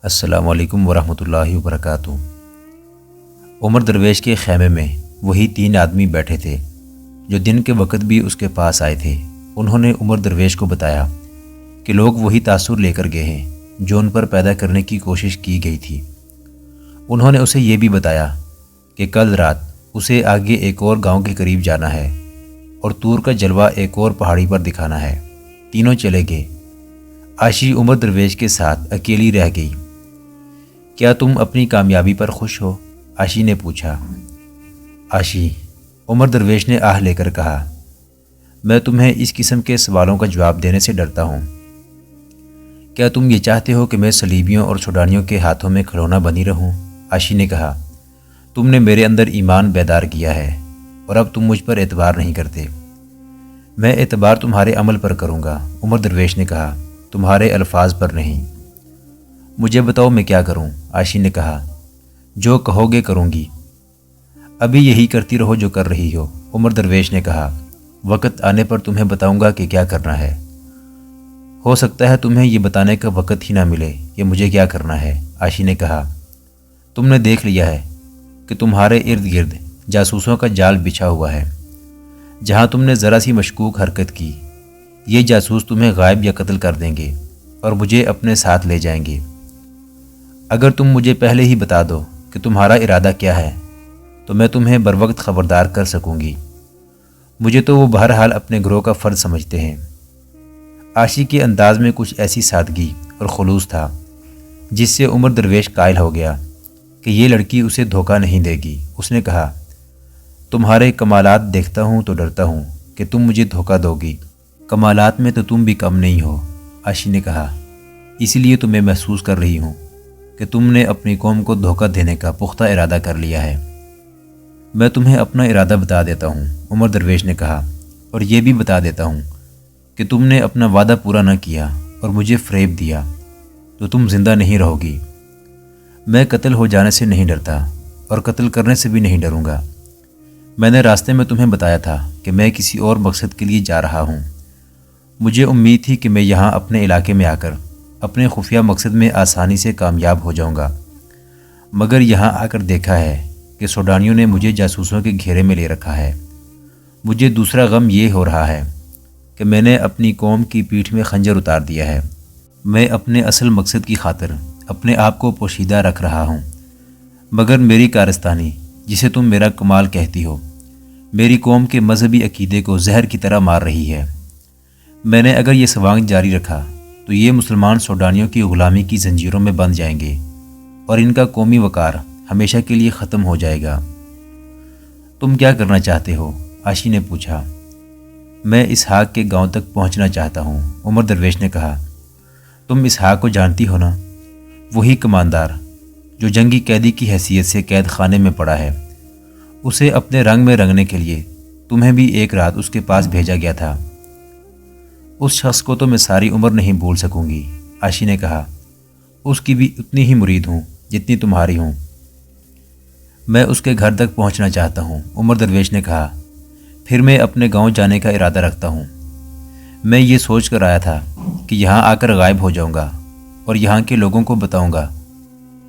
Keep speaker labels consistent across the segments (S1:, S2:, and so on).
S1: السلام علیکم ورحمۃ اللہ وبرکاتہ۔ عمر درویش کے خیمے میں وہی 3 آدمی بیٹھے تھے جو دن کے وقت بھی اس کے پاس آئے تھے۔ انہوں نے عمر درویش کو بتایا کہ لوگ وہی تاثر لے کر گئے ہیں جو ان پر پیدا کرنے کی کوشش کی گئی تھی۔ انہوں نے اسے یہ بھی بتایا کہ کل رات اسے آگے ایک اور گاؤں کے قریب جانا ہے اور طور کا جلوہ ایک اور پہاڑی پر دکھانا ہے۔ تینوں چلے گئے۔ عاشی عمر درویش کے ساتھ اکیلی رہ گئی۔ کیا تم اپنی کامیابی پر خوش ہو؟ عاشی نے پوچھا۔ عاشی، عمر درویش نے آہ لے کر کہا، میں تمہیں اس قسم کے سوالوں کا جواب دینے سے ڈرتا ہوں۔ کیا تم یہ چاہتے ہو کہ میں صلیبیوں اور سوڈانیوں کے ہاتھوں میں کھلونا بنی رہوں؟ عاشی نے کہا، تم نے میرے اندر ایمان بیدار کیا ہے اور اب تم مجھ پر اعتبار نہیں کرتے۔ میں اعتبار تمہارے عمل پر کروں گا، عمر درویش نے کہا، تمہارے الفاظ پر نہیں۔ مجھے بتاؤ میں کیا کروں؟ عاشی نے کہا، جو کہو گے کروں گی۔ ابھی یہی کرتی رہو جو کر رہی ہو، عمر درویش نے کہا، وقت آنے پر تمہیں بتاؤں گا کہ کیا کرنا ہے۔ ہو سکتا ہے تمہیں یہ بتانے کا وقت ہی نہ ملے کہ مجھے کیا کرنا ہے، عاشی نے کہا، تم نے دیکھ لیا ہے کہ تمہارے ارد گرد جاسوسوں کا جال بچھا ہوا ہے۔ جہاں تم نے ذرا سی مشکوک حرکت کی، یہ جاسوس تمہیں غائب یا قتل کر دیں گے اور مجھے اپنے ساتھ لے جائیں گے۔ اگر تم مجھے پہلے ہی بتا دو کہ تمہارا ارادہ کیا ہے تو میں تمہیں بروقت خبردار کر سکوں گی۔ مجھے تو وہ بہرحال اپنے گروہ کا فرد سمجھتے ہیں۔ عاشی کے انداز میں کچھ ایسی سادگی اور خلوص تھا جس سے عمر درویش قائل ہو گیا کہ یہ لڑکی اسے دھوکہ نہیں دے گی۔ اس نے کہا، تمہارے کمالات دیکھتا ہوں تو ڈرتا ہوں کہ تم مجھے دھوکہ دو گی۔ کمالات میں تو تم بھی کم نہیں ہو، عاشی نے کہا، اسی لیے تو میں محسوس کر رہی ہوں کہ تم نے اپنی قوم کو دھوکہ دینے کا پختہ ارادہ کر لیا ہے۔ میں تمہیں اپنا ارادہ بتا دیتا ہوں، عمر درویش نے کہا، اور یہ بھی بتا دیتا ہوں کہ تم نے اپنا وعدہ پورا نہ کیا اور مجھے فریب دیا تو تم زندہ نہیں رہو گی۔ میں قتل ہو جانے سے نہیں ڈرتا اور قتل کرنے سے بھی نہیں ڈروں گا۔ میں نے راستے میں تمہیں بتایا تھا کہ میں کسی اور مقصد کے لیے جا رہا ہوں۔ مجھے امید تھی کہ میں یہاں اپنے علاقے میں آ کر اپنے خفیہ مقصد میں آسانی سے کامیاب ہو جاؤں گا، مگر یہاں آ کر دیکھا ہے کہ سوڈانیوں نے مجھے جاسوسوں کے گھیرے میں لے رکھا ہے۔ مجھے دوسرا غم یہ ہو رہا ہے کہ میں نے اپنی قوم کی پیٹھ میں خنجر اتار دیا ہے۔ میں اپنے اصل مقصد کی خاطر اپنے آپ کو پوشیدہ رکھ رہا ہوں، مگر میری کارستانی، جسے تم میرا کمال کہتی ہو، میری قوم کے مذہبی عقیدے کو زہر کی طرح مار رہی ہے۔ میں نے اگر یہ سوانگ جاری رکھا تو یہ مسلمان سوڈانیوں کی غلامی کی زنجیروں میں بندھ جائیں گے اور ان کا قومی وقار ہمیشہ کے لیے ختم ہو جائے گا۔ تم کیا کرنا چاہتے ہو؟ عاشی نے پوچھا۔ میں اسحاق کے گاؤں تک پہنچنا چاہتا ہوں، عمر درویش نے کہا۔ تم اسحاق کو جانتی ہو نا؟ وہی کماندار جو جنگی قیدی کی حیثیت سے قید خانے میں پڑا ہے۔ اسے اپنے رنگ میں رنگنے کے لیے تمہیں بھی ایک رات اس کے پاس بھیجا گیا تھا۔ اس شخص کو تو میں ساری عمر نہیں بھول سکوں گی، عاشی نے کہا۔ اس کی بھی اتنی ہی مرید ہوں جتنی تمہاری ہوں۔ میں اس کے گھر تک پہنچنا چاہتا ہوں، عمر درویش نے کہا۔ پھر میں اپنے گاؤں جانے کا ارادہ رکھتا ہوں۔ میں یہ سوچ کر آیا تھا کہ یہاں آ کر غائب ہو جاؤں گا اور یہاں کے لوگوں کو بتاؤں گا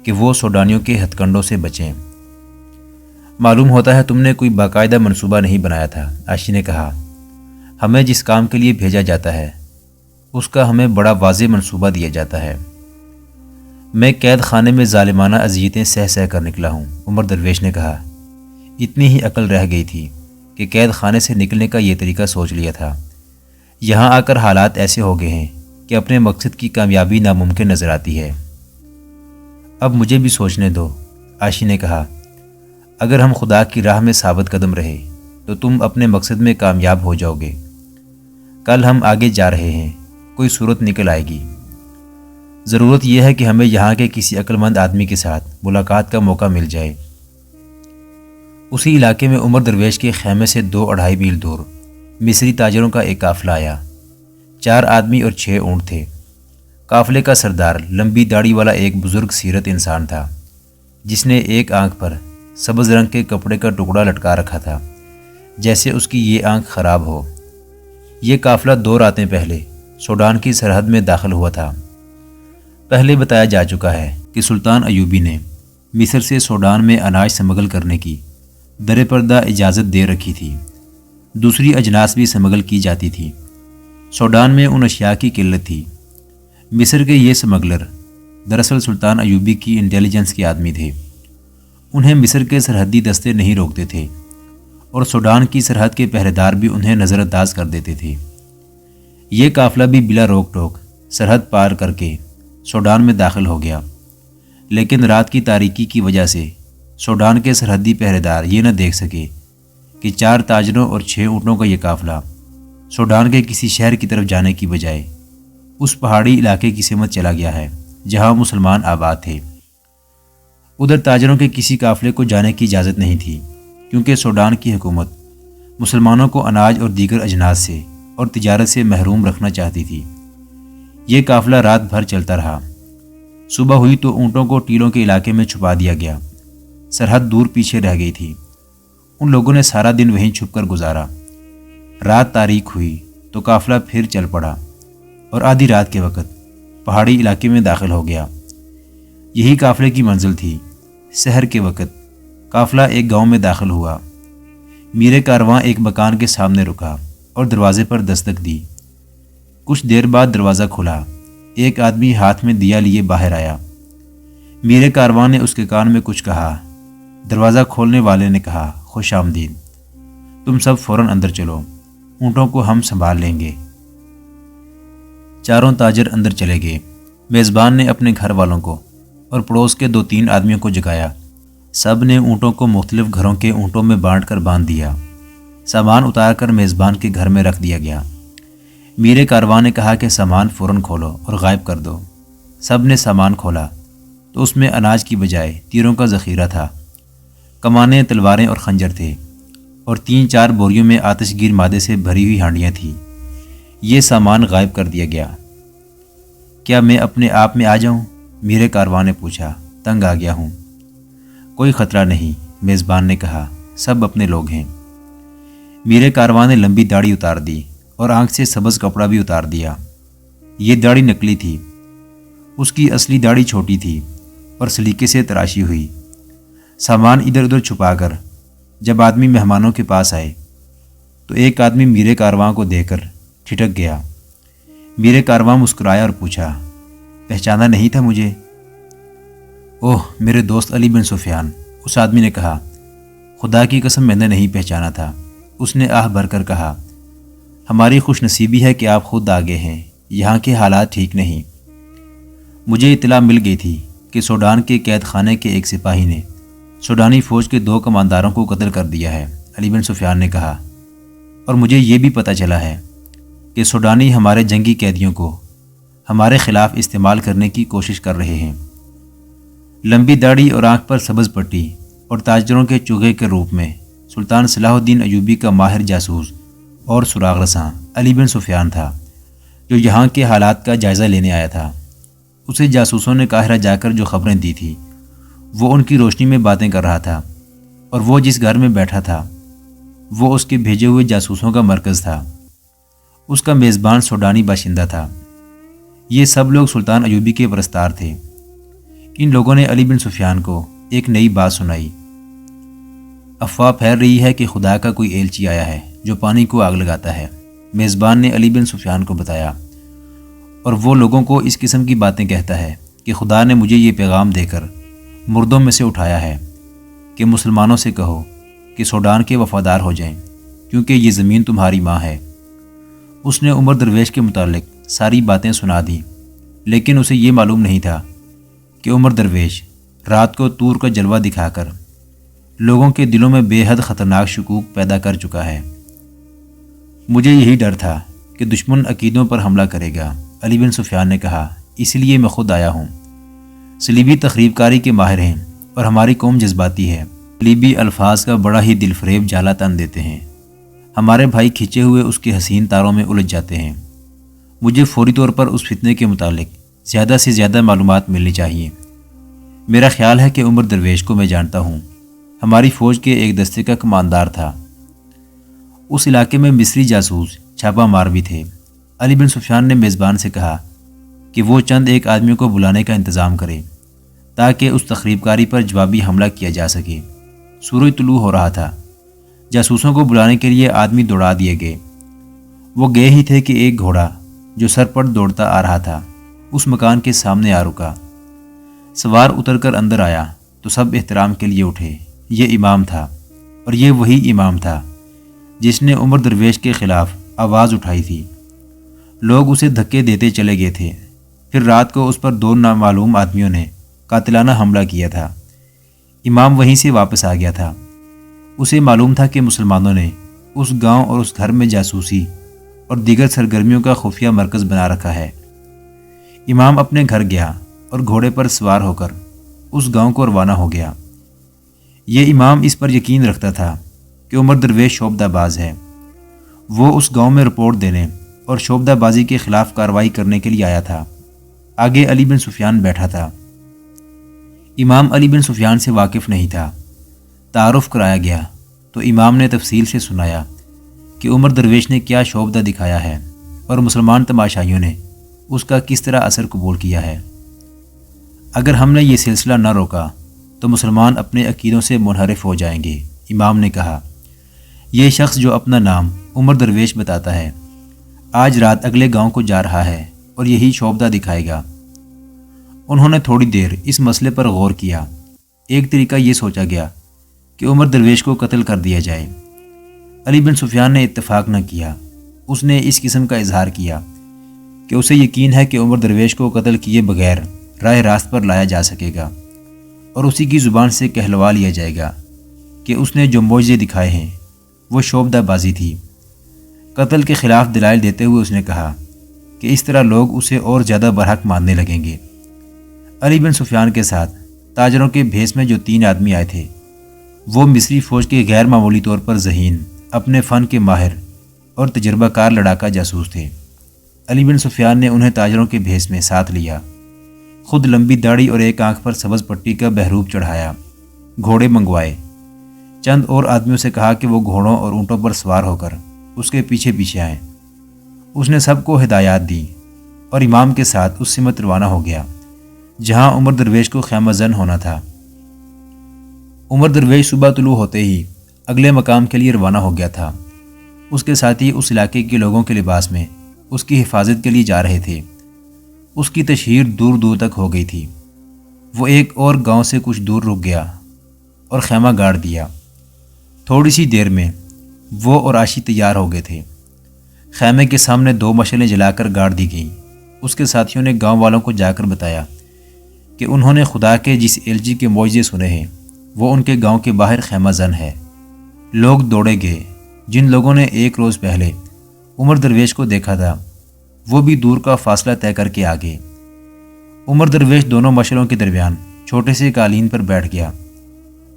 S1: کہ وہ سوڈانیوں کے ہتھ کنڈوں سے بچیں۔ معلوم ہوتا ہے تم نے کوئی باقاعدہ منصوبہ نہیں بنایا تھا، عاشی نے کہا۔ ہمیں جس کام کے لیے بھیجا جاتا ہے اس کا ہمیں بڑا واضح منصوبہ دیا جاتا ہے۔ میں قید خانے میں ظالمانہ اذیتیں سہ سہ کر نکلا ہوں، عمر درویش نے کہا۔ اتنی ہی عقل رہ گئی تھی کہ قید خانے سے نکلنے کا یہ طریقہ سوچ لیا تھا۔ یہاں آ کر حالات ایسے ہو گئے ہیں کہ اپنے مقصد کی کامیابی ناممکن نظر آتی ہے۔ اب مجھے بھی سوچنے دو، عاشی نے کہا۔ اگر ہم خدا کی راہ میں ثابت قدم رہے تو تم اپنے مقصد میں کامیاب ہو جاؤ گے۔ کل ہم آگے جا رہے ہیں، کوئی صورت نکل آئے گی۔ ضرورت یہ ہے کہ ہمیں یہاں کے کسی عقل مند آدمی کے ساتھ ملاقات کا موقع مل جائے۔ اسی علاقے میں عمر درویش کے خیمے سے 2-2.5 میل دور مصری تاجروں کا ایک قافلہ آیا۔ 4 آدمی اور 6 اونٹ تھے۔ قافلے کا سردار لمبی داڑھی والا ایک بزرگ سیرت انسان تھا جس نے ایک آنکھ پر سبز رنگ کے کپڑے کا ٹکڑا لٹکا رکھا تھا، جیسے اس کی یہ آنکھ خراب ہو۔ یہ قافلہ 2 راتیں پہلے سوڈان کی سرحد میں داخل ہوا تھا۔ پہلے بتایا جا چکا ہے کہ سلطان ایوبی نے مصر سے سوڈان میں اناج سمگل کرنے کی در پردہ اجازت دے رکھی تھی۔ دوسری اجناس بھی سمگل کی جاتی تھی۔ سوڈان میں ان اشیاء کی قلت تھی۔ مصر کے یہ سمگلر دراصل سلطان ایوبی کی انٹیلیجنس کے آدمی تھے۔ انہیں مصر کے سرحدی دستے نہیں روکتے تھے اور سوڈان کی سرحد کے پہرے دار بھی انہیں نظر انداز کر دیتے تھے۔ یہ قافلہ بھی بلا روک ٹوک سرحد پار کر کے سوڈان میں داخل ہو گیا، لیکن رات کی تاریکی کی وجہ سے سوڈان کے سرحدی پہرے دار یہ نہ دیکھ سکے کہ 4 تاجروں اور 6 اونٹوں کا یہ قافلہ سوڈان کے کسی شہر کی طرف جانے کی بجائے اس پہاڑی علاقے کی سمت چلا گیا ہے جہاں مسلمان آباد تھے۔ ادھر تاجروں کے کسی قافلے کو جانے کی اجازت نہیں تھی، کیونکہ سوڈان کی حکومت مسلمانوں کو اناج اور دیگر اجناس سے اور تجارت سے محروم رکھنا چاہتی تھی۔ یہ قافلہ رات بھر چلتا رہا۔ صبح ہوئی تو اونٹوں کو ٹیلوں کے علاقے میں چھپا دیا گیا۔ سرحد دور پیچھے رہ گئی تھی۔ ان لوگوں نے سارا دن وہیں چھپ کر گزارا۔ رات تاریک ہوئی تو قافلہ پھر چل پڑا اور آدھی رات کے وقت پہاڑی علاقے میں داخل ہو گیا۔ یہی قافلے کی منزل تھی۔ سحر کے وقت قافلہ ایک گاؤں میں داخل ہوا۔ میر کارواں ایک مکان کے سامنے رکا اور دروازے پر دستک دی۔ کچھ دیر بعد دروازہ کھلا۔ ایک آدمی ہاتھ میں دیا لیے باہر آیا۔ میر کارواں نے اس کے کان میں کچھ کہا۔ دروازہ کھولنے والے نے کہا، خوش آمدید، تم سب فوراً اندر چلو، اونٹوں کو ہم سنبھال لیں گے۔ چاروں تاجر اندر چلے گئے۔ میزبان نے اپنے گھر والوں کو اور پڑوس کے 2-3 آدمیوں کو جگایا۔ سب نے اونٹوں کو مختلف گھروں کے اونٹوں میں بانٹ کر باندھ دیا۔ سامان اتار کر میزبان کے گھر میں رکھ دیا گیا۔ میر کارواں نے کہا کہ سامان فوراً کھولو اور غائب کر دو۔ سب نے سامان کھولا تو اس میں اناج کی بجائے تیروں کا ذخیرہ تھا۔ کمانیں، تلواریں اور خنجر تھے اور 3-4 بوریوں میں آتش گیر مادے سے بھری ہوئی ہانڈیاں تھیں۔ یہ سامان غائب کر دیا گیا۔ کیا میں اپنے آپ میں آ جاؤں؟ میر کارواں نے پوچھا۔ تنگ آ گیا ہوں۔ کوئی خطرہ نہیں، میزبان نے کہا، سب اپنے لوگ ہیں۔ میر کارواں نے لمبی داڑھی اتار دی اور آنکھ سے سبز کپڑا بھی اتار دیا۔ یہ داڑھی نکلی تھی۔ اس کی اصلی داڑھی چھوٹی تھی اور سلیقے سے تراشی ہوئی۔ سامان ادھر ادھر چھپا کر جب آدمی مہمانوں کے پاس آئے تو ایک آدمی میر کارواں کو دیکھ کر ٹھٹک گیا۔ میر کارواں مسکرایا اور پوچھا، پہچانا نہیں تھا مجھے؟ اوہ، میرے دوست علی بن سفیان، اس آدمی نے کہا۔ خدا کی قسم میں نے نہیں پہچانا تھا۔ اس نے آہ بھر کر کہا، ہماری خوش نصیبی ہے کہ آپ خود آگے ہیں، یہاں کے حالات ٹھیک نہیں۔ مجھے اطلاع مل گئی تھی کہ سوڈان کے قید خانے کے ایک سپاہی نے سوڈانی فوج کے 2 کمانداروں کو قتل کر دیا ہے، علی بن سفیان نے کہا، اور مجھے یہ بھی پتہ چلا ہے کہ سوڈانی ہمارے جنگی قیدیوں کو ہمارے خلاف استعمال کرنے کی کوشش کر رہے ہیں۔ لمبی داڑھی اور آنکھ پر سبز پٹی اور تاجروں کے چوغے کے روپ میں سلطان صلاح الدین ایوبی کا ماہر جاسوس اور سراغ رساں علی بن سفیان تھا، جو یہاں کے حالات کا جائزہ لینے آیا تھا۔ اسے جاسوسوں نے قاہرہ جا کر جو خبریں دی تھی وہ ان کی روشنی میں باتیں کر رہا تھا، اور وہ جس گھر میں بیٹھا تھا وہ اس کے بھیجے ہوئے جاسوسوں کا مرکز تھا۔ اس کا میزبان سوڈانی باشندہ تھا۔ یہ سب لوگ سلطان ایوبی کے پرستار تھے۔ ان لوگوں نے علی بن سفیان کو ایک نئی بات سنائی۔ افواہ پھیل رہی ہے کہ خدا کا کوئی ایلچی آیا ہے جو پانی کو آگ لگاتا ہے، میزبان نے علی بن سفیان کو بتایا، اور وہ لوگوں کو اس قسم کی باتیں کہتا ہے کہ خدا نے مجھے یہ پیغام دے کر مردوں میں سے اٹھایا ہے کہ مسلمانوں سے کہو کہ سوڈان کے وفادار ہو جائیں، کیونکہ یہ زمین تمہاری ماں ہے۔ اس نے عمر درویش کے متعلق ساری باتیں سنا دیں، لیکن اسے یہ معلوم نہیں تھا کہ عمر درویش رات کو طور کا جلوہ دکھا کر لوگوں کے دلوں میں بے حد خطرناک شکوک پیدا کر چکا ہے۔ مجھے یہی ڈر تھا کہ دشمن عقیدوں پر حملہ کرے گا، علی بن سفیان نے کہا، اس لیے میں خود آیا ہوں۔ صلیبی تخریب کاری کے ماہر ہیں اور ہماری قوم جذباتی ہے۔ صلیبی الفاظ کا بڑا ہی دل فریب جالا تن دیتے ہیں۔ ہمارے بھائی کھنچے ہوئے اس کے حسین تاروں میں الجھ جاتے ہیں۔ مجھے فوری طور پر اس فتنے کے متعلق زیادہ سے زیادہ معلومات ملنی چاہیے۔ میرا خیال ہے کہ عمر درویش کو میں جانتا ہوں، ہماری فوج کے ایک دستے کا کماندار تھا۔ اس علاقے میں مصری جاسوس چھاپا مار بھی تھے۔ علی بن سفیان نے میزبان سے کہا کہ وہ چند ایک آدمیوں کو بلانے کا انتظام کرے تاکہ اس تخریب کاری پر جوابی حملہ کیا جا سکے۔ سورج طلوع ہو رہا تھا۔ جاسوسوں کو بلانے کے لیے آدمی دوڑا دیے گئے۔ وہ گئے ہی تھے کہ ایک گھوڑا جو سر پر دوڑتا آ رہا تھا اس مکان کے سامنے آ رکا۔ سوار اتر کر اندر آیا تو سب احترام کے لیے اٹھے۔ یہ امام تھا، اور یہ وہی امام تھا جس نے عمر درویش کے خلاف آواز اٹھائی تھی۔ لوگ اسے دھکے دیتے چلے گئے تھے۔ پھر رات کو اس پر 2 نامعلوم آدمیوں نے قاتلانہ حملہ کیا تھا۔ امام وہیں سے واپس آ گیا تھا۔ اسے معلوم تھا کہ مسلمانوں نے اس گاؤں اور اس گھر میں جاسوسی اور دیگر سرگرمیوں کا خفیہ مرکز بنا رکھا ہے۔ امام اپنے گھر گیا اور گھوڑے پر سوار ہو کر اس گاؤں کو روانہ ہو گیا۔ یہ امام اس پر یقین رکھتا تھا کہ عمر درویش شعبدہ باز ہے۔ وہ اس گاؤں میں رپورٹ دینے اور شعبدہ بازی کے خلاف کارروائی کرنے کے لیے آیا تھا۔ آگے علی بن سفیان بیٹھا تھا۔ امام علی بن سفیان سے واقف نہیں تھا۔ تعارف کرایا گیا تو امام نے تفصیل سے سنایا کہ عمر درویش نے کیا شعبدہ دکھایا ہے اور مسلمان تماشائیوں نے اس کا کس طرح اثر قبول کیا ہے۔ اگر ہم نے یہ سلسلہ نہ روکا تو مسلمان اپنے عقیدوں سے منحرف ہو جائیں گے۔ امام نے کہا، یہ شخص جو اپنا نام عمر درویش بتاتا ہے آج رات اگلے گاؤں کو جا رہا ہے اور یہی شعبدہ دکھائے گا۔ انہوں نے تھوڑی دیر اس مسئلے پر غور کیا۔ ایک طریقہ یہ سوچا گیا کہ عمر درویش کو قتل کر دیا جائے۔ علی بن سفیان نے اتفاق نہ کیا۔ اس نے اس قسم کا اظہار کیا کہ اسے یقین ہے کہ عمر درویش کو قتل کیے بغیر راہ راست پر لایا جا سکے گا اور اسی کی زبان سے کہلوا لیا جائے گا کہ اس نے جو معجزے دکھائے ہیں وہ شعبدہ بازی تھی۔ قتل کے خلاف دلائل دیتے ہوئے اس نے کہا کہ اس طرح لوگ اسے اور زیادہ برحق ماننے لگیں گے۔ علی بن سفیان کے ساتھ تاجروں کے بھیس میں جو 3 آدمی آئے تھے وہ مصری فوج کے غیر معمولی طور پر ذہین، اپنے فن کے ماہر اور تجربہ کار لڑاکا جاسوس تھے۔ علی بن سفیان نے انہیں تاجروں کے بھیس میں ساتھ لیا، خود لمبی داڑھی اور ایک آنکھ پر سبز پٹی کا بہروپ چڑھایا، گھوڑے منگوائے، چند اور آدمیوں سے کہا کہ وہ گھوڑوں اور اونٹوں پر سوار ہو کر اس کے پیچھے پیچھے آئیں۔ اس نے سب کو ہدایات دی اور امام کے ساتھ اس سمت روانہ ہو گیا جہاں عمر درویش کو خیمہ زن ہونا تھا۔ عمر درویش صبح طلوع ہوتے ہی اگلے مقام کے لیے روانہ ہو گیا تھا۔ اس کے ساتھی اس علاقے کے لوگوں کے لباس میں اس کی حفاظت کے لیے جا رہے تھے۔ اس کی تشہیر دور دور تک ہو گئی تھی۔ وہ ایک اور گاؤں سے کچھ دور رک گیا اور خیمہ گاڑ دیا۔ تھوڑی سی دیر میں وہ اور عاشی تیار ہو گئے تھے۔ خیمے کے سامنے 2 مشعلیں جلا کر گاڑ دی گئیں۔ اس کے ساتھیوں نے گاؤں والوں کو جا کر بتایا کہ انہوں نے خدا کے جس الجی کے معجزے سنے ہیں وہ ان کے گاؤں کے باہر خیمہ زن ہے۔ لوگ دوڑے گئے۔ جن لوگوں نے ایک روز پہلے عمر درویش کو دیکھا تھا وہ بھی دور کا فاصلہ طے کر کے آگے۔ عمر درویش دونوں مشعلوں کے درمیان چھوٹے سے قالین پر بیٹھ گیا۔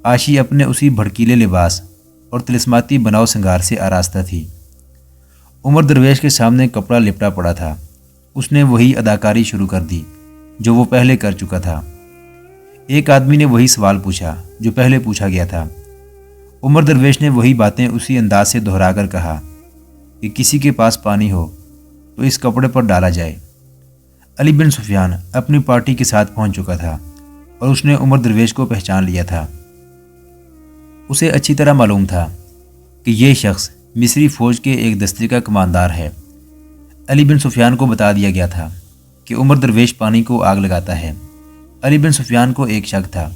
S1: عاشی اپنے اسی بھڑکیلے لباس اور طلسماتی بناؤ سنگار سے آراستہ تھی۔ عمر درویش کے سامنے کپڑا لپٹا پڑا تھا۔ اس نے وہی اداکاری شروع کر دی جو وہ پہلے کر چکا تھا۔ ایک آدمی نے وہی سوال پوچھا جو پہلے پوچھا گیا تھا۔ عمر درویش نے وہی باتیں اسی انداز سے دہرا کر کہا کہ کسی کے پاس پانی ہو تو اس کپڑے پر ڈالا جائے۔ علی بن سفیان اپنی پارٹی کے ساتھ پہنچ چکا تھا اور اس نے عمر درویش کو پہچان لیا تھا۔ اسے اچھی طرح معلوم تھا کہ یہ شخص مصری فوج کے ایک دستے کا کماندار ہے۔ علی بن سفیان کو بتا دیا گیا تھا کہ عمر درویش پانی کو آگ لگاتا ہے۔ علی بن سفیان کو ایک شک تھا۔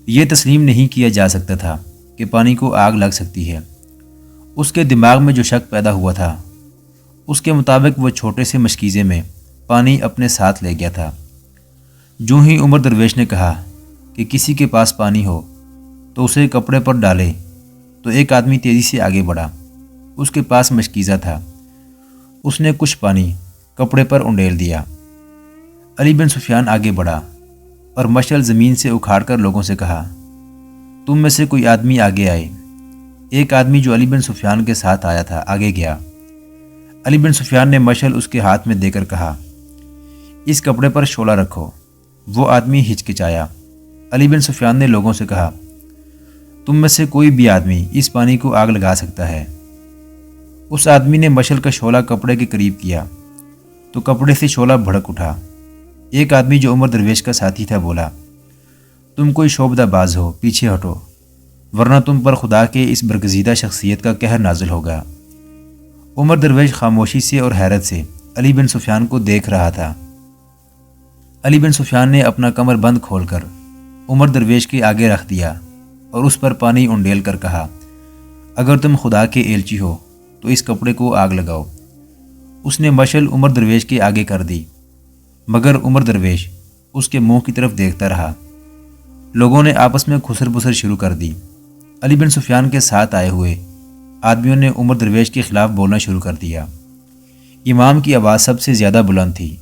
S1: یہ تسلیم نہیں کیا جا سکتا تھا کہ پانی کو آگ لگ سکتی ہے۔ اس کے دماغ میں جو شک پیدا ہوا تھا اس کے مطابق وہ چھوٹے سے مشکیزے میں پانی اپنے ساتھ لے گیا تھا۔ جو ہی عمر درویش نے کہا کہ کسی کے پاس پانی ہو تو اسے کپڑے پر ڈالے تو ایک آدمی تیزی سے آگے بڑھا۔ اس کے پاس مشکیزہ تھا۔ اس نے کچھ پانی کپڑے پر انڈیل دیا۔ علی بن سفیان آگے بڑھا اور مشعل زمین سے اکھاڑ کر لوگوں سے کہا، تم میں سے کوئی آدمی آگے آئے۔ ایک آدمی جو علی بن سفیان کے ساتھ آیا تھا آگے گیا۔ علی بن سفیان نے مشعل اس کے ہاتھ میں دے کر کہا، اس کپڑے پر شعلہ رکھو۔ وہ آدمی ہچکچایا۔ علی بن سفیان نے لوگوں سے کہا، تم میں سے کوئی بھی آدمی اس پانی کو آگ لگا سکتا ہے۔ اس آدمی نے مشعل کا شعلہ کپڑے کے قریب کیا تو کپڑے سے شعلہ بھڑک اٹھا۔ ایک آدمی جو عمر درویش کا ساتھی تھا بولا، تم کوئی شعبدہ باز ہو، پیچھے ہٹو، ورنہ تم پر خدا کے اس برگزیدہ شخصیت کا قہر نازل ہوگا۔ عمر درویش خاموشی سے اور حیرت سے علی بن سفیان کو دیکھ رہا تھا۔ علی بن سفیان نے اپنا کمر بند کھول کر عمر درویش کے آگے رکھ دیا اور اس پر پانی انڈیل کر کہا، اگر تم خدا کے ایلچی ہو تو اس کپڑے کو آگ لگاؤ۔ اس نے مشعل عمر درویش کے آگے کر دی، مگر عمر درویش اس کے منہ کی طرف دیکھتا رہا۔ لوگوں نے آپس میں کھسر پسر شروع کر دی۔ علی بن سفیان کے ساتھ آئے ہوئے آدمیوں نے عمر درویش کے خلاف بولنا شروع کر دیا۔ امام کی آواز سب سے زیادہ بلند تھی۔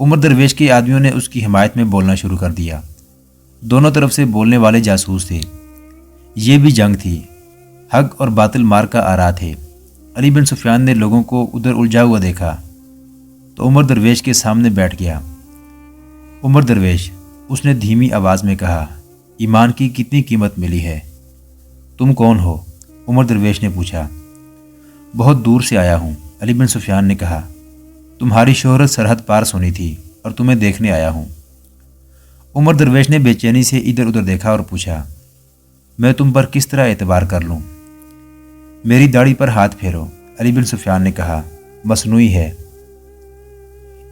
S1: عمر درویش کے آدمیوں نے اس کی حمایت میں بولنا شروع کر دیا۔ دونوں طرف سے بولنے والے جاسوس تھے۔ یہ بھی جنگ تھی، حق اور باطل مار کا آرا تھے۔ علی بن سفیان نے لوگوں کو ادھر الجھا ہوا دیکھا تو عمر درویش کے سامنے بیٹھ گیا۔ عمر درویش، اس نے دھیمی آواز میں کہا، ایمان کی کتنی قیمت ملی ہے؟ تم کون ہو؟ عمر درویش نے پوچھا۔ بہت دور سے آیا ہوں، علی بن سفیان نے کہا۔ تمہاری شہرت سرحد پار سنی تھی اور تمہیں دیکھنے آیا ہوں۔ عمر درویش نے بے چینی سے ادھر ادھر دیکھا اور پوچھا، میں تم پر کس طرح اعتبار کر لوں؟ میری داڑھی پر ہاتھ پھیرو، علی بن سفیان نے کہا، مصنوعی ہے۔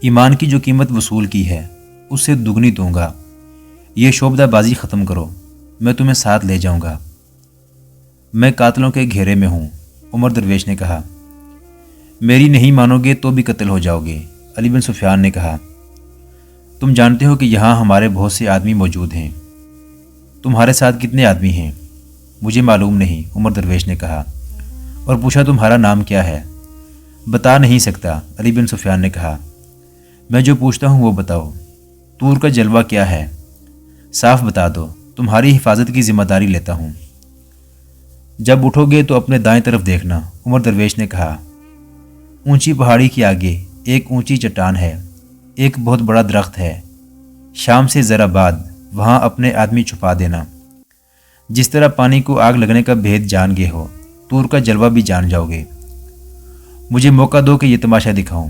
S1: ایمان کی جو قیمت وصول کی ہے اس سے دگنی دوں گا۔ یہ شعبدہ بازی ختم کرو، میں تمہیں ساتھ لے جاؤں گا۔ میں قاتلوں کے گھیرے میں ہوں، عمر درویش نے کہا۔ میری نہیں مانو گے تو بھی قتل ہو جاؤ گے، علی بن سفیان نے کہا۔ تم جانتے ہو کہ یہاں ہمارے بہت سے آدمی موجود ہیں۔ تمہارے ساتھ کتنے آدمی ہیں؟ مجھے معلوم نہیں، عمر درویش نے کہا، اور پوچھا تمہارا نام کیا ہے؟ بتا نہیں سکتا، علی بن سفیان نے کہا۔ میں جو پوچھتا ہوں وہ بتاؤ، طور کا جلوہ کیا ہے؟ صاف بتا دو، تمہاری حفاظت کی ذمہ داری لیتا ہوں۔ جب اٹھو گے تو اپنے دائیں طرف دیکھنا، عمر درویش نے کہا۔ اونچی پہاڑی کے آگے ایک اونچی چٹان ہے، ایک بہت بڑا درخت ہے۔ شام سے ذرا بعد وہاں اپنے آدمی چھپا دینا۔ جس طرح پانی کو آگ لگنے کا بھید جان گئے ہو، طور کا جلوہ بھی جان جاؤ گے۔ مجھے موقع دو کہ یہ تماشا دکھاؤں۔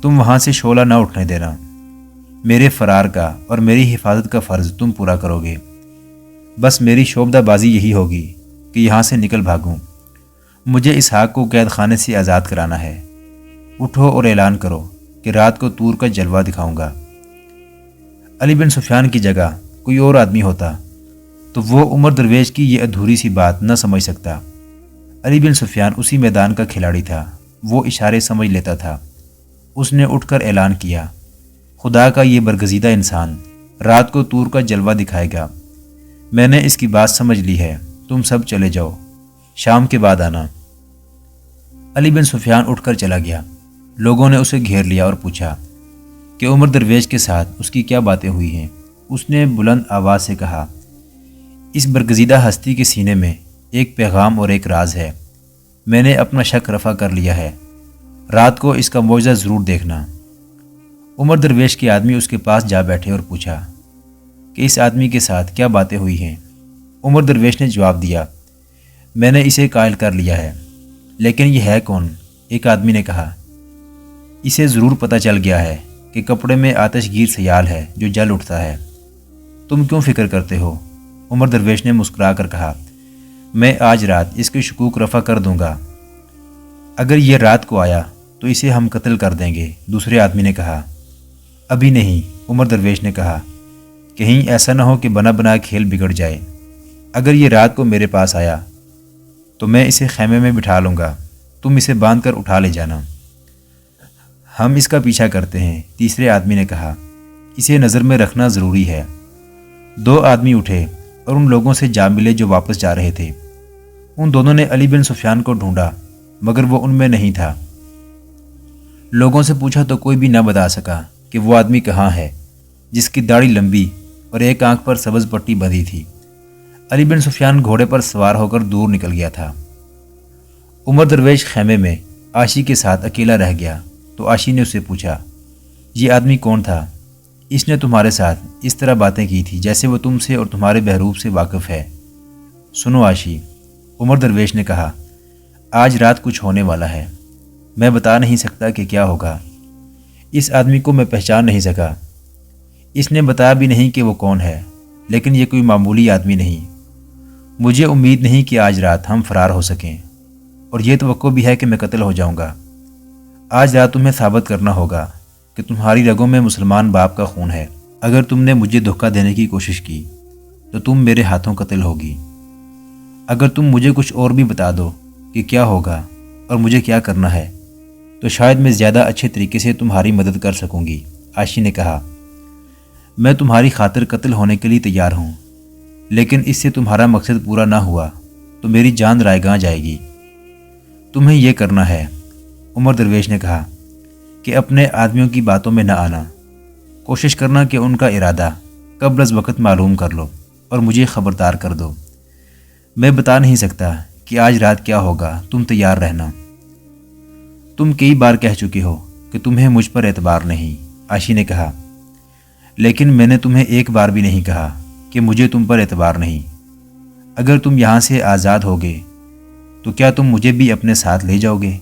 S1: تم وہاں سے شعلہ نہ اٹھنے دینا۔ میرے فرار کا اور میری حفاظت کا فرض تم پورا کرو گے۔ بس میری شعبدہ بازی یہی ہوگی کہ یہاں سے نکل بھاگوں۔ مجھے اسحاق کو قید خانے سے آزاد کرانا ہے۔ اٹھو اور اعلان کرو کہ رات کو طور کا جلوہ دکھاؤں گا۔ علی بن سفیان کی جگہ کوئی اور آدمی ہوتا تو وہ عمر درویش کی یہ ادھوری سی بات نہ سمجھ سکتا۔ علی بن سفیان اسی میدان کا کھلاڑی تھا، وہ اشارے سمجھ لیتا تھا۔ اس نے اٹھ کر اعلان کیا، خدا کا یہ برگزیدہ انسان رات کو طور کا جلوہ دکھائے گا۔ میں نے اس کی بات سمجھ لی ہے، تم سب چلے جاؤ، شام کے بعد آنا۔ علی بن سفیان اٹھ کر چلا گیا۔ لوگوں نے اسے گھیر لیا اور پوچھا کہ عمر درویش کے ساتھ اس کی کیا باتیں ہوئی ہیں۔ اس نے بلند آواز سے کہا، اس برگزیدہ ہستی کے سینے میں ایک پیغام اور ایک راز ہے۔ میں نے اپنا شک رفع کر لیا ہے، رات کو اس کا معجزہ ضرور دیکھنا۔ عمر درویش کے آدمی اس کے پاس جا بیٹھے اور پوچھا کہ اس آدمی کے ساتھ کیا باتیں ہوئی ہیں۔ عمر درویش نے جواب دیا، میں نے اسے قائل کر لیا ہے، لیکن یہ ہے کون؟ ایک آدمی نے کہا، اسے ضرور پتہ چل گیا ہے کہ کپڑے میں آتش گیر سیال ہے جو جل اٹھتا ہے۔ تم کیوں فکر کرتے ہو؟ عمر درویش نے مسکرا کر کہا، میں آج رات اس کے شکوک رفع کر دوں گا۔ اگر یہ رات کو آیا تو اسے ہم قتل کر دیں گے، دوسرے آدمی نے کہا۔ ابھی نہیں، عمر درویش نے کہا، کہیں ایسا نہ ہو کہ بنا بنا کھیل بگڑ جائے۔ اگر یہ رات کو میرے پاس آیا تو میں اسے خیمے میں بٹھا لوں گا، تم اسے باندھ کر اٹھا لے جانا۔ ہم اس کا پیچھا کرتے ہیں، تیسرے آدمی نے کہا، اسے نظر میں رکھنا ضروری ہے۔ دو آدمی اٹھے اور ان لوگوں سے جا ملے جو واپس جا رہے تھے۔ ان دونوں نے علی بن سفیان کو ڈھونڈا مگر وہ ان میں نہیں تھا۔ لوگوں سے پوچھا تو کوئی بھی نہ بتا سکا کہ وہ آدمی کہاں ہے جس کی داڑھی لمبی اور ایک آنکھ پر سبز پٹی بندھی تھی۔ علی بن سفیان گھوڑے پر سوار ہو کر دور نکل گیا تھا۔ عمر درویش خیمے میں عاشی کے ساتھ اکیلا رہ گیا تو عاشی نے اس سے پوچھا، یہ آدمی کون تھا؟ اس نے تمہارے ساتھ اس طرح باتیں کی تھی جیسے وہ تم سے اور تمہارے بہروپ سے واقف ہے۔ سنو عاشی، عمر درویش نے کہا، آج رات کچھ ہونے والا ہے، میں بتا نہیں سکتا کہ کیا ہوگا۔ اس آدمی کو میں پہچان نہیں سکا، اس نے بتایا بھی نہیں کہ وہ کون ہے۔ لیکن یہ کوئی معمولی آدمی نہیں۔ مجھے امید نہیں کہ آج رات ہم فرار ہو سکیں، اور یہ توقع بھی ہے کہ میں قتل ہو جاؤں گا۔ آج رات تمہیں ثابت کرنا ہوگا کہ تمہاری رگوں میں مسلمان باپ کا خون ہے۔ اگر تم نے مجھے دھوکہ دینے کی کوشش کی تو تم میرے ہاتھوں قتل ہوگی۔ اگر تم مجھے کچھ اور بھی بتا دو کہ کیا ہوگا اور مجھے کیا کرنا ہے تو شاید میں زیادہ اچھے طریقے سے تمہاری مدد کر سکوں گی۔ عائشہ نے کہا، میں تمہاری خاطر قتل ہونے کے لیے تیار ہوں، لیکن اس سے تمہارا مقصد پورا نہ ہوا تو میری جان رائیگاں جائے گی۔ تمہیں یہ کرنا ہے، عمر درویش نے کہا، کہ اپنے آدمیوں کی باتوں میں نہ آنا۔ کوشش کرنا کہ ان کا ارادہ قبل از وقت معلوم کر لو اور مجھے خبردار کر دو۔ میں بتا نہیں سکتا کہ آج رات کیا ہوگا، تم تیار رہنا۔ تم کئی بار کہہ چکے ہو کہ تمہیں مجھ پر اعتبار نہیں، عائشہ نے کہا، لیکن میں نے تمہیں ایک بار بھی نہیں کہا کہ مجھے تم پر اعتبار نہیں۔ اگر تم یہاں سے آزاد ہوگے تو کیا تم مجھے بھی اپنے ساتھ لے جاؤ گے؟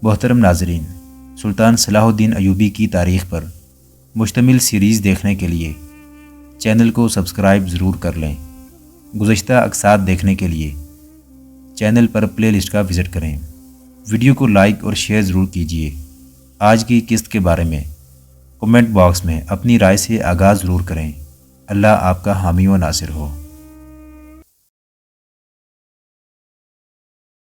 S1: محترم ناظرین، سلطان صلاح الدین ایوبی کی تاریخ پر مشتمل سیریز دیکھنے کے لیے چینل کو سبسکرائب ضرور کر لیں۔ گزشتہ اقساط دیکھنے کے لیے چینل پر پلے لسٹ کا وزٹ کریں۔ ویڈیو کو لائک اور شیئر ضرور کیجیے۔ آج کی قسط کے بارے میں کمنٹ باکس میں اپنی رائے سے آغاز ضرور کریں۔ اللہ آپ کا حامی و ناصر ہو۔